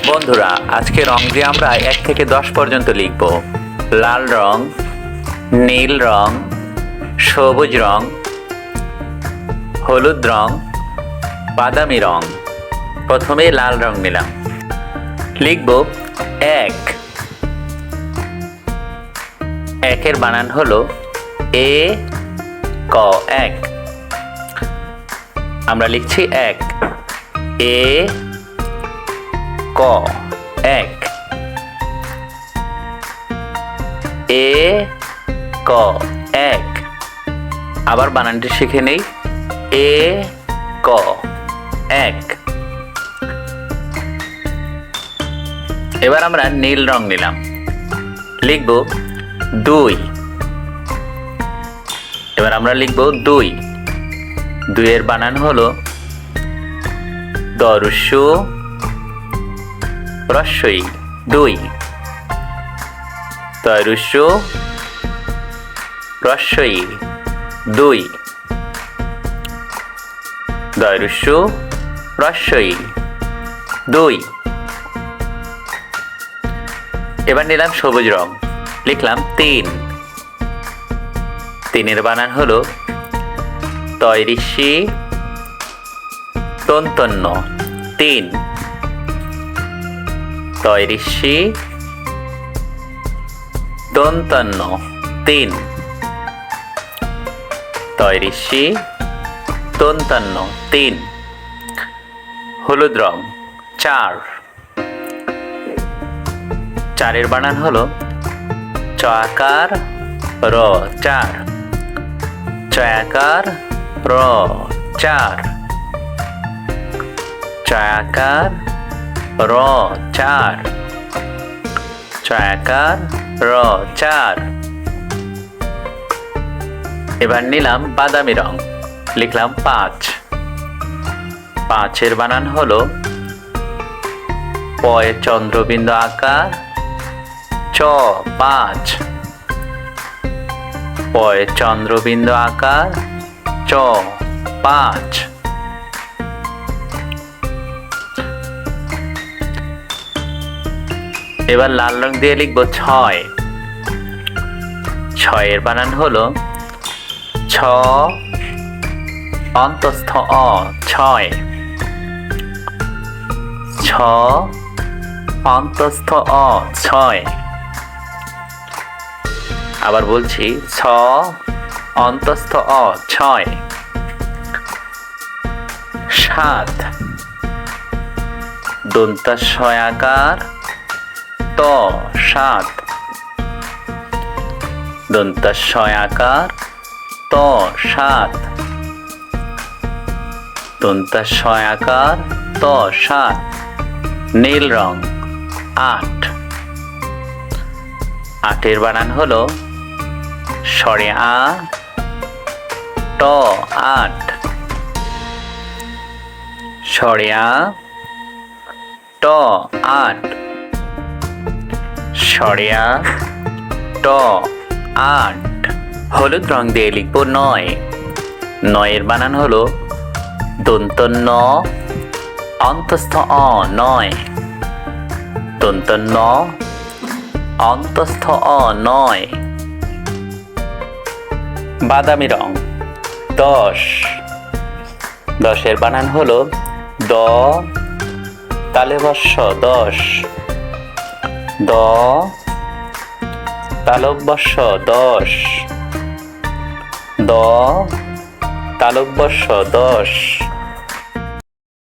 বন্ধুরা, আজকে রং দিয়ে আমরা 1 থেকে 10 পর্যন্ত লিখব। লাল রং, নীল রং, সবুজ রং, হলুদ রং, বাদামি রং। প্রথমে লাল রং নিলাম, লিখব 1। একের বানান হলো এ ক, 1। আমরা লিখছি 1, এ ক, 1, এ ক, 1। আবার বানানটি শিখে নেই, এ ক, 1। এবার আমরা নীল রং নিলাম, লিখব 2। এবার আমরা লিখব 2। 2 এর বানান হলো দরস্য রস্যই, 2। দরস্য রস্যই, 2। দরস্য রস্যই, 2। এবার নিলাম সবুজ রং, লিখলাম 3। 3 এর বানান হলো তৈরিষি তন্তন্য, 3। তৈরিষি দন্তন্য, 3। তৈরিষি দন্তন্য, 3। হলুদ রং 4। 4 এর বানান হলো চয়াকার র, 4। চয়াকার র, 4। চয়াকার র, 4। চয়াকার র, 4। এবার নিলাম বাদামি রং, লিখলাম 5। 5 এর বানান হলো পয়ে চন্দ্রবিন্দু আকার চ, 5। পয়ে চন্দ্রবিন্দু আকার চ, 5। এবার লাল রং দিয়ে লিখব 6। 6 এর বানান হলো ছ অন্তস্থ অ, 6। ছ অন্তস্থ অ, 6। আবার বলছি, ছ অন্তস্থ অ, 6। 7। দন্তাশয়াকার ত, 7। দন্তাশয়াকার ত, 7। দন্তাশয়াকার ত, 7। নীল রং 8। 8 এর বানান হলো সরে আ ট, 8। সরে আ ট, 8। সরে আ ট, 8। হলুদ রং দিয়ে লিখব 9। 9 এর বানান হলো দন্ত ন অন্তস্থ অ, 9। দন্ত ন অন্তস্থ অ, 9। বাদামি রং 10। 10 এর বানান হলো দ তালব্য 10। দ তালব্য 10। দ তালব্য 10।